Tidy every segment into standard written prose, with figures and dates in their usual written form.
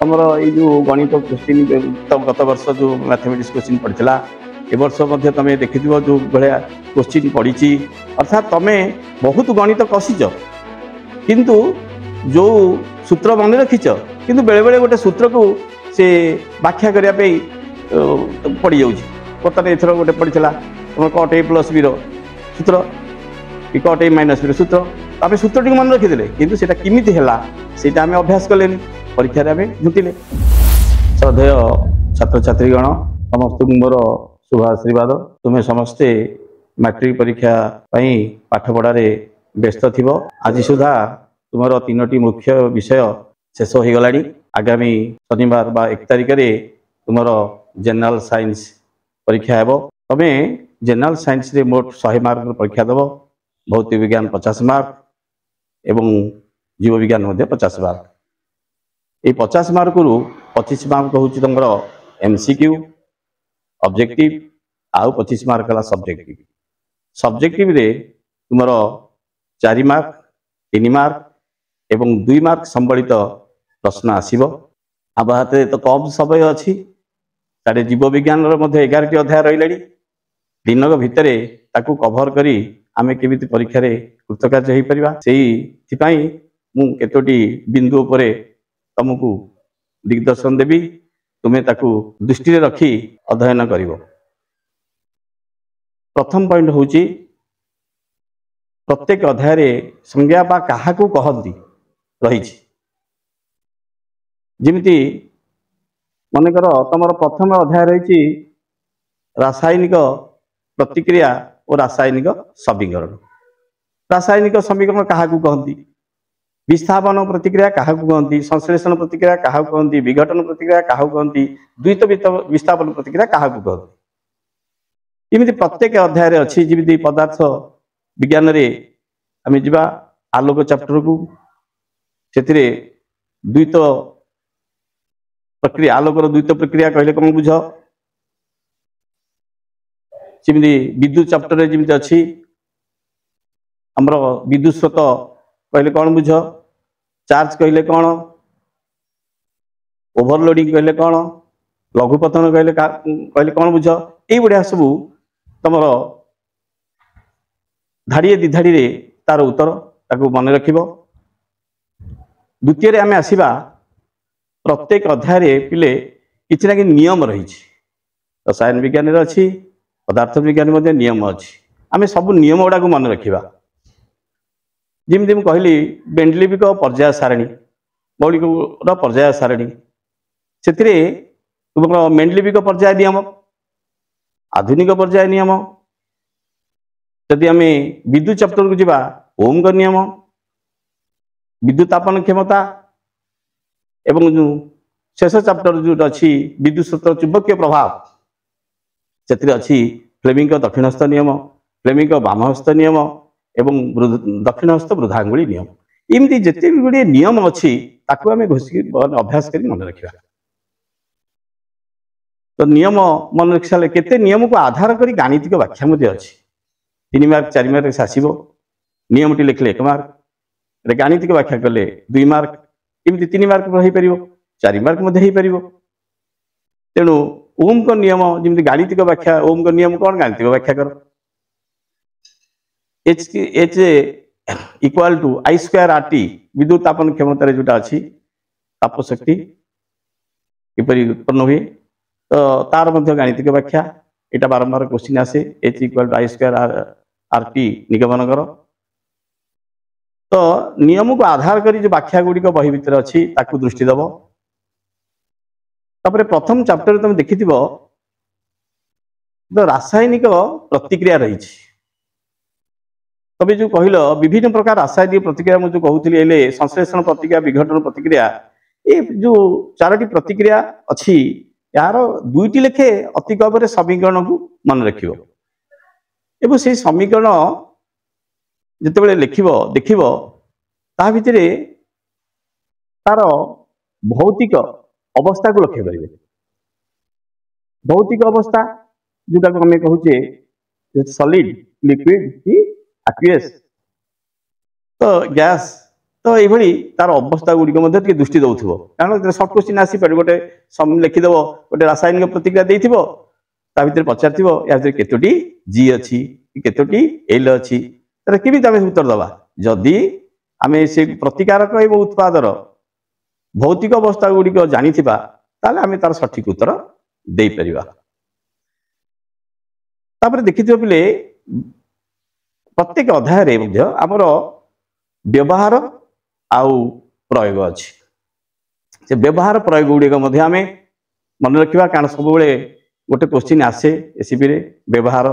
तुमर यो गणित क्वेश्चन गत वर्ष जो मैथमेटिक्स क्वेश्चन पड़ा ए वर्ष तुम देखि जो भाया क्वेश्चन पड़ी अर्थात तुम बहुत गणित कषिच किंतु जो सूत्र मन रखीच किंतु बेले बेले गोटे सूत्र को से व्याख्या करने पड़ जाऊँ बर्तमान एथर गोटे पड़ा तुम कट ए प्लस बी सूत्र कि कट ए माइनस बी सूत्र आम सूत्र टी मन रखीदे किंतु सेटा किमिति हैला सेटा आम अभ्यास कले परीक्षा आम झुटिले। श्रद्धेय छात्र छात्रीगण समस्त मोर शुभ आशीर्वाद। तुम्हें समस्ते मैट्रिक परीक्षा पाठ पढ़ारे व्यस्त थी। आज सुधा तुमर 3टी मुख्य विषय शेष हो गला। आगामी शनिवार बा 1 तारिख रे तुमर जनरल साइंस परीक्षा हेबो। तमे जनरल साइंस रे मोट 100 मार्क परीक्षा देव। भौतिक विज्ञान 50 मार्क एवं जीव विज्ञान 50 मार्क। ये 50 मार्क रु 25 मार्क हूँ तुम एमसीक्यू ऑब्जेक्टिव आउ 25 मार्क है सब्जेक्टिव। सब्जेक्टिव रे तुमर 4 मार्क 3 मार्क एवं 2 मार्क संबलित प्रश्न आसीबो। अब हाथे तो कम समय अच्छी सारे जीव विज्ञान 11टी अध्याय रही दिनक भितर ताकू कभर करी आमे केमिति परीक्षा रे कृतकार्य हो परिबा सेही मु केतोटी बिंदु उपरे तुमको दिग्दर्शन देवी। तुम्हें ताकू दृष्टि रखी अध्ययन करिवो। प्रथम पॉइंट हूँ प्रत्येक अध्याय रे संज्ञा बा काहाकू कहती रही। जिमिति मनकर तुम प्रथम अध्याय रही रासायनिक प्रतिक्रिया और रासायनिक समीकरण। रासायनिक समीकरण काहाकू कहती, विस्थापन प्रतिक्रिया काहाकू कहती, संश्लेषण प्रतिक्रिया काहाकू कहती, विघटन प्रतिक्रिया काहाकू कहती, द्वैत विस्थापन प्रतिक्रिया काहाकू कहती। इमिति प्रत्येक अध्याय रे अछि। जिमिति पदार्थ विज्ञान रे आमे जिबा आलोक चैप्टर को सेतिरे द्वैत प्रक्रिया आलोकर द्वैत प्रक्रिया कहले कौन बुझ। जिमिति विद्युत चैप्टर रे जिमिति अछि हमरो विद्युत स्रोत कहले कौन बुझ, चार्ज कहले कौन, ओभरलोडिंग कहले कौन, लघुपतन कहले कौन बुझ। ये बढ़िया सब तुम धाड़िए दिधाड़ी रे तार उत्तर ताकू मन रखिबो। द्वितीय आम आसवा प्रत्येक अध्याय रे पिले किछि ना कि नियम रही। रसायन विज्ञान रे अछि, पदार्थ विज्ञान मध्ये नियम अछि। आम सब नियम गुड़ा को मन रखिबा। जिमिति मु कहली बेंडलिबिक पर्याय सारणी मौलिक पर्याय सारणी से तुम मेंडलिबिक पर्याय नियम, आधुनिक पर्याय नियम। जदि आम विद्युत चैप्टर को जीवा ओम का नियम, विद्युत तापन क्षमता एवं शेष चैप्टर जो अच्छी विद्युत स्रोत चुंबकीय प्रभाव से अच्छी फ्लेमिंग दक्षिणहस्त नियम, फ्लेमिंग बामहस्त नियम एवं दक्षिणहस्त वृद्धांगुली नियम। इमती जिते भी गुड़े नियम अच्छी ताकू आम घोषि अभ्यास कर मन रखा। तो नियम मन रखी सारे केते नियम को आधार कर गाणितिक व्याख्या मध्य अच्छी। 3 मार्क 4 मार्क आसो नियमटी लिखले 1 मार्क, गाणितिक व्याख्या कले 2 मार्क, इमती 3 मार्क हो पार 4 मार्क हो पार। तेणु ओम को नियम जमी गाणितिक व्याख्या ओम को नियम कौन गाणितिक व्याख्या कर H equal to I square R T विद्युत तापन क्षमता जोटा अच्छी ताप शक्ति किपरि उत्पन्न हुए तो तार मध्य गाणितिक व्याख्या यहाँ बारंबार क्वेश्चन आसे। H equal to I square R T निगमन कर। तो नियम को आधार करी जो व्याख्या गुड़िक बही भितर अच्छी ताकू दृष्टि दब। तापर प्रथम चैप्टर तुम देखि तो रासायनिक प्रतिक्रिया रही। तबे जो कहल विभिन्न प्रकार रासायनिक प्रतिक्रिया मुझे कहूली संश्लेषण प्रतिक्रिया, विघटन प्रतिक्रिया, ये जो 4टी प्रतिक्रिया अच्छी यार 2टी लेखे अति कम समीकरण को मन रखिबो एवं से समीकरण जिते लिखिबो देखिबो ता भितर तार भौतिक अवस्था को लक्ष्य करेंगे। भौतिक अवस्था जोटा को हमें कहूचे सॉलिड, लिक्विड कि एक्वियस। तो गैस तो ये तार अवस्था गुड़िक दृष्टि दौथो कारण सर्ट क्वेश्चन आसपे गोटे लिखिदेव गोटे रासायनिक प्रतिक्रिया देथिबो ता भितर पचार या केतोटी जी अच्छी केतोटी एल अच्छी तर केमिति आमे उत्तर दबा जदि आमे से प्रतिकारक एवं उत्पादर भौतिक अवस्था गुड़िक जानिथिबा ताले आमे तार सठिक उत्तर दे परिबा। तापर देखिथिबो पिले प्रत्येक अध्याय रे मध्य हमर व्यवहार आउ प्रयोग अच्छी से व्यवहार प्रयोग गुड़िक आम मन रखा कारण सब गोटे क्वेश्चन आसे एसीपी रे व्यवहार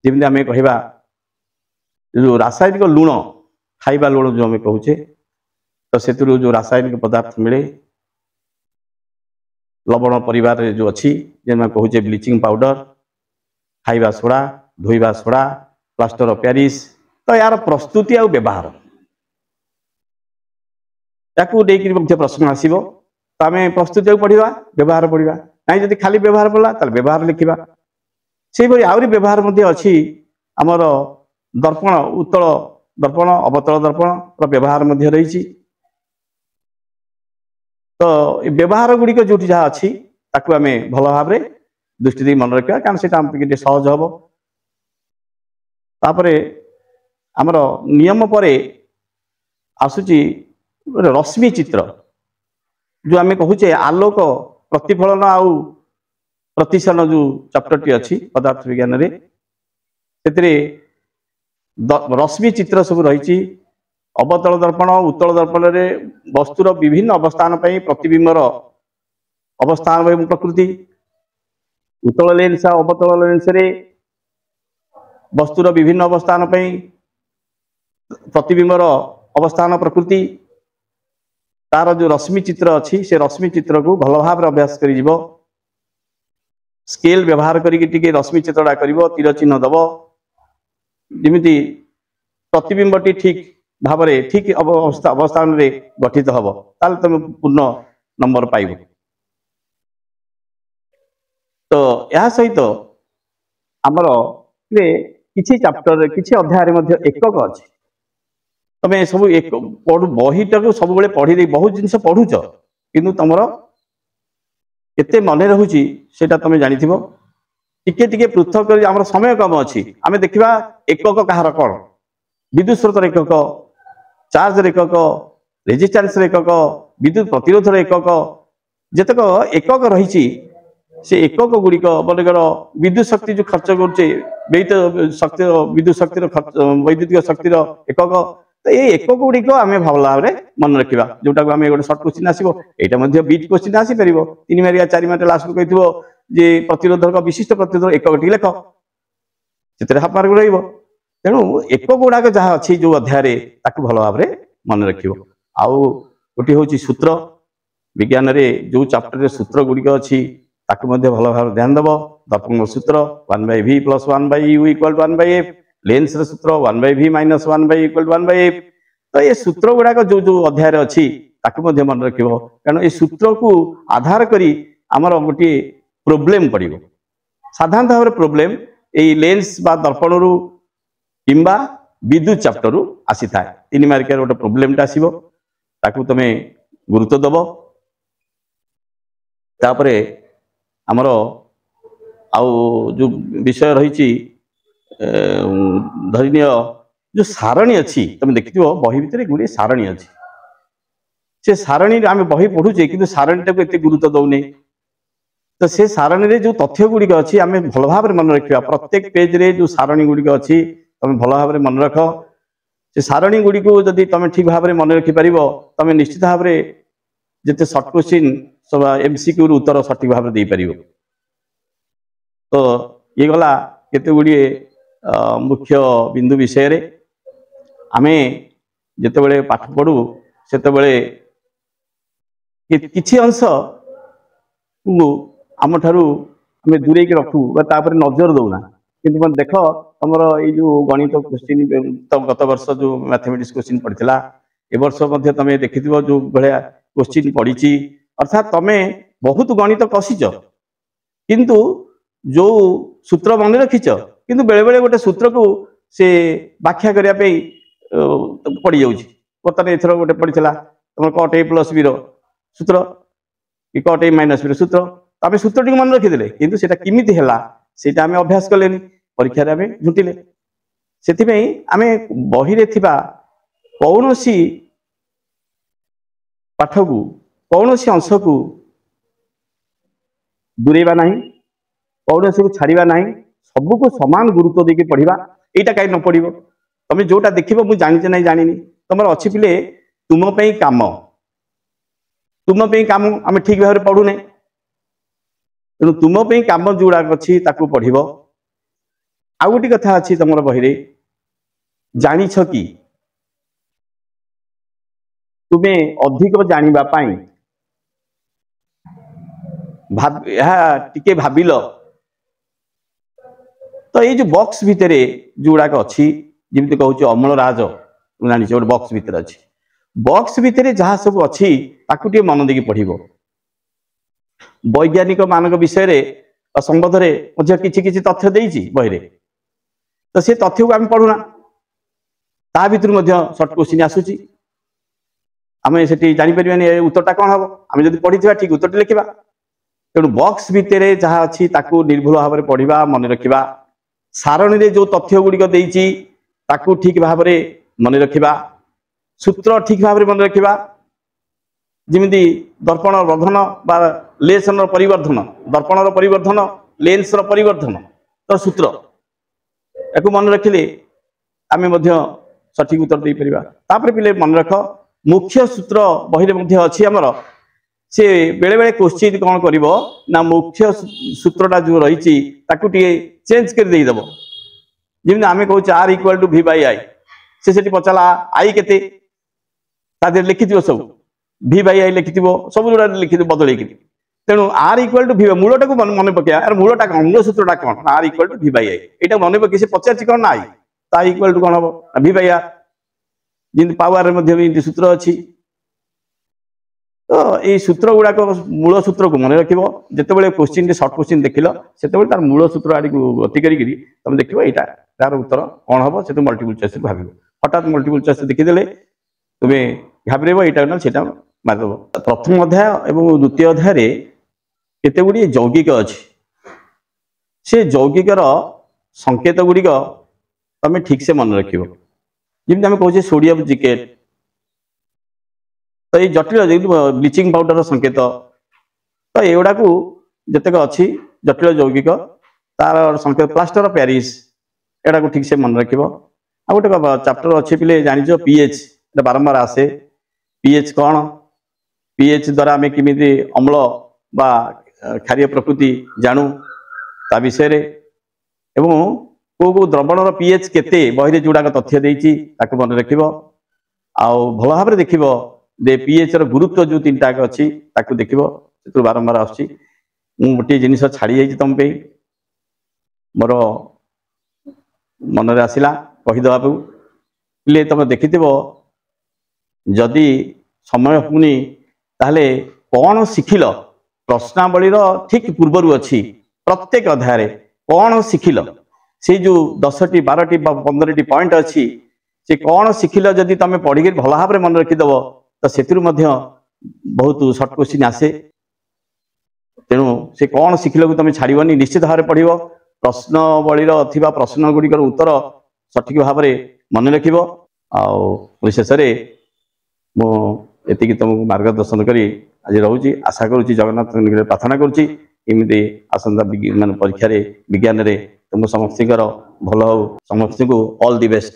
जमी आम कह जो रासायनिक लुण खाइबा लुण जो आम कहूचे तो से जो रासायनिक पदार्थ मिले लवण परिवार जो अच्छी जेन कहूचे ब्लीचिंग पाउडर खाइबा सोडा धोइबा सोडा प्लास्टर ऑफ पेरिस तो यार प्रस्तुति आ व्यवहार या प्रश्न आसो तो आम प्रस्तुति पढ़ा व्यवहार पढ़ा ना जब खाली व्यवहार पड़ा तो व्यवहार लिखा से आहरी व्यवहार अच्छी आमर दर्पण उत्तल दर्पण अवतल दर्पण व्यवहार रही तो व्यवहार गुड़िक जो जहाँ अच्छी आम भल भाव दृष्टि दे मन रखा कारण से सहज हम तापर आमर नियम पर आसुची रश्मि चित्र जो आम कहूचे आलोक प्रतिफलन आउ प्रतिशन जो चैप्टर टी अच्छी पदार्थ विज्ञान रे से रश्मि चित्र सब रही अवतल दर्पण उत्तल दर्पण रे वस्तुर विभिन्न अवस्थान प्रतिबिंबर अवस्थान एवं प्रकृति उत्तल लेंस अवतल लेंस रे वस्तुर विभिन्न अवस्थान प्रतिबिंबर अवस्थान प्रकृति तार जो रश्मि चित्र अच्छी से रश्मि चित्र को भल भाव अभ्यास कर स्केल व्यवहार करके रश्मि चित्रटा कर तीर चिन्ह दब जमी प्रतिबिंबटी ठीक भाव ठीक अवस्थान रे गठित हम ताल तुम पूर्ण नंबर पाइब। तो यह सहित आमर किसी चैप्टर किसी अध्याय एकक अच्छी तमें सब एक बहीटा को सब पढ़ी बहुत जिन पढ़ुच कि तुम केते मन रोचे से तुम जानी टिके पृथक कर आम समय कम अच्छी आम देखा एकक कहार कौन विद्युत स्रोतर एकक चार्ज एकक रेजिस्टेंस एकक विद्युत प्रतिरोध एकक जितक एकक रही से एकक गुड़िक मनकर विद्युत शक्ति जो खर्च कर शक्ति विद्युत शक्ति वैद्युतिक शक्तिर एकक तो ये एकक गुड़िक आम भल भाव मन रखा जोटा को आम गोटे सर्ट क्वेश्चन आसो यहाँ बीट क्वेश्चन आसीपर 3 मार्क 4 मार्क लास्ट को कही जे प्रतिरोधक विशिष्ट प्रतिरोधक एकक टी लेख से हाफ मार्क रही तेणु एकक गुड़ाक जहाँ अच्छी जो अध्याय भल भाव मन रख आउ गोटे हूँ सूत्र विज्ञान रे जो चैप्टर सूत्र गुड़िक अच्छी भल भाव ध्यान दब दर्पण सूत्र 1/v + 1/u = 1/f लेंस सूत्र 1/v - 1/u = 1/f तो ये सूत्र गुड़ाक जो जो अध्याय अच्छी मन रख कारण ये सूत्र को आधार करी आमर गोटे प्रोब्लेम पड़ो साधारण भाव प्रोब्लेम ये लेंस बा दर्पण रु किंबा विद्युत चैप्टर रु आसी था 3 मार्क गोटे प्रोब्लेमटा आसो ताकू तुम गुरुत्व दब तापरे आमर आउ जो विषय रही धरनीय जो सारणी अच्छी तुम देखि बही भितर गुड़े सारणी अच्छी से सारणी आम बही पढ़ुचे कि सारणीटा को एत गुरुत्व दौने तो से सारणी रे जो तथ्य गुड़िक अच्छी आम भल भाव मन रखा प्रत्येक पेज रे जो सारणी गुड़िक अच्छी तुम भल भाव मन रख से सारणी गुड़ी को जदि तुम ठीक भाव मन रखिपर तुम निश्चित भाव जिते सर्ट क्वेश्चन सब एमसीक्यू उत्तर सठिक भाव दे पार तो ये गला केते गुड़िए मुख्य बिंदु विषय रे आमे जिते पाठ पढ़ू से किछि अंश आम ठारू आम दूरे रखू नजर दौना किंतु देख तुम यो गणित क्वेश्चन तो गत वर्ष जो मैथमेटिक्स क्वेश्चन पड़ता ए वर्ष तुम देखि जो भाया क्वेश्चन पड़ी अर्थात तुम बहुत गणित कषिच किंतु जो सूत्र मन रखिच किंतु बेले बेले गोटे सूत्र को से व्याख्या करने पड़ जाऊँगी बर्तमान एथर गोटे पड़ा तुम कट ए प्लस बी सूत्र कि कट ए माइनस बी सूत्र आम सूत्र टी मन रखीदे कि केमी है ସେଇଟା ଆମେ ଅଭ୍ୟାସ କଲେନି ପରୀକ୍ଷାରେ ଆମେ ଝୁଣ୍ଟିଲେ ସେଥିପାଇଁ ଆମେ ବହିରେ ଥିବା କୌଣସି ପାଠକୁ କୌଣସି ଅଂଶକୁ ଦୂରେଇବା ନାହିଁ କୌଣସିକୁ ଛାଡ଼ିବା ନାହିଁ ସବୁକୁ ସମାନ ଗୁରୁତ୍ୱ ଦେଇକି ପଢ଼ିବା ଏଇଟା କାହିଁ ନ ପଢ଼ିବ ତମେ ଯୋଉଟା ଦେଖିବ ମୁଁ ଜାଣିଛେ ନାହିଁ ଜାଣିନି ତମର ଅଛି ପିଲେ ତୁମ ପାଇଁ କାମ ଆମେ ଠିକ ଭାବରେ ପଢ଼ୁନେ ତେଣୁ ତୁମ ପାଇଁ କାମ ଯୋଉଗୁଡ଼ାକ ଅଛି ତାକୁ ପଢ଼ିବ ଆଉ ଗୋଟେ କଥା ଅଛି ତମର ବହିରେ ଜାଣିଛ କି ତୁମେ ଅଧିକ ଜାଣିବା ପାଇଁ टिके भाविल तो ये जो बॉक्स भितर जोड़ाक अच्छी जमी कहूँ अमल राज जानी गोटे बॉक्स भितर अच्छी बॉक्स भितर जहाँ सब अच्छी ताकू मन देकी पढ़ वैज्ञानिक मान विषय संबंध में किसी तथ्य देती बही तो से तथ्य को आम पढ़ुना ता भर सर्ट क्वेश्चन आसूची आम से जापर उत्तरटा कौन हम आम जो पढ़ी ठीक उत्तर लिखा तेणु बॉक्स भितर जहाँ अच्छी ताकू निर्भुल भाव में पढ़ा मन रखा सारणी रे जो तथ्य गुड़िक देती ठीक भाव में मन रखा सूत्र ठीक भाव में मन रखा जमी दर्पण वर्धन बा लेंस परिवर्धन दर्पण परिवर्धन लेंस परिवर्धन तो सूत्र या मन रखिले आम सठिक उत्तर दे पार पे मन रख मुख्य सूत्र बही अच्छी आमर से बेले बेले क्वेश्चन कौन कर ना मुख्य सूत्रटा जो रही चेंज कर देदब जमी आम कहूँ R equal to v by I से पचारा आई के लिखि सब v बाई आई लिखि सब जोड़ा लिखि बदल तेणु आर इक्वल टू v मूलटा को मन पकड़ यार मूलटा कौन मूल सूत्रटा कौन R equal to v by I यहाँ मन पकड़ से पचार कौन ना आई ता इक्वल टू कौन हम v बाई आर जमी पावर में सूत्र अच्छी तो ये सूत्र गुड़ाक मूल सूत्र को मन रख जिते क्वेश्चन सर्ट क्वेश्चन देख से तार मूल सूत्र आड़ को गति कर तुम देख यहाँ तार उत्तर कौन हम से मल्टीपल चॉइस भाव हठात मल्टीपल चॉइस देखीदे तुम्हें घाबरे यहाँ से मारिदेव प्रथम अध्याय और द्वितीय अध्याय केते गुड़ी यौगिक अच्छी से यौगिकर संकेत गुड़िक तुम ठीक से मन रख जमी आम कहे सोडियम जिकेट तो ये जटिल ब्लीचिंग पाउडर संकेत तो युवा को जितक अच्छी जटिल यौगिक तार संकेत प्लास्टर ऑफ पेरिस एटा को ठीक से मन रख गोटे चैप्टर अच्छे पे जान पीएच बारंबार आसे पीएच कौन पीएच द्वारा आम किमी अम्ल बा क्षारीय प्रकृति जानू ता विषय एवं को द्रवणर पीएच केते बही जोड़ाक तथ्य देती मन रख भल भाव देख दे पीएच र गुरुत्व जो तीन टाक अच्छी देख बारंबार आसुची गोटे जिनिस छाड़ी जाइए तुम पे मोर मन रे आसला कहीदेवाकू पे तुम देखि जदि समय होनी ताहले कौन शिखिल प्रश्नावली ठीक पूर्वर अच्छी प्रत्येक अध्याय कौन शिखिल से जो 10टी 12टी 15टी पॉइंट अच्छी से कौन शिखिल जदि तुम पढ़ी भल भाव में मन रखिदेव तो से बहुत सर्ट क्वेश्चन आसे तेणु से कौन शिखिल को तुम छाड़नी निश्चित भाव में पढ़ प्रश्नावली प्रश्न गुड़िकर उत्तर सठिक भाव में मन रख शेष मुझे तुमको मार्गदर्शन करी आज रोची आशा करुँच जगन्नाथ प्रार्थना करुँची आसंता मान परीक्षा विज्ञान तुम समस्त भल हो समस्त को ऑल दी बेस्ट।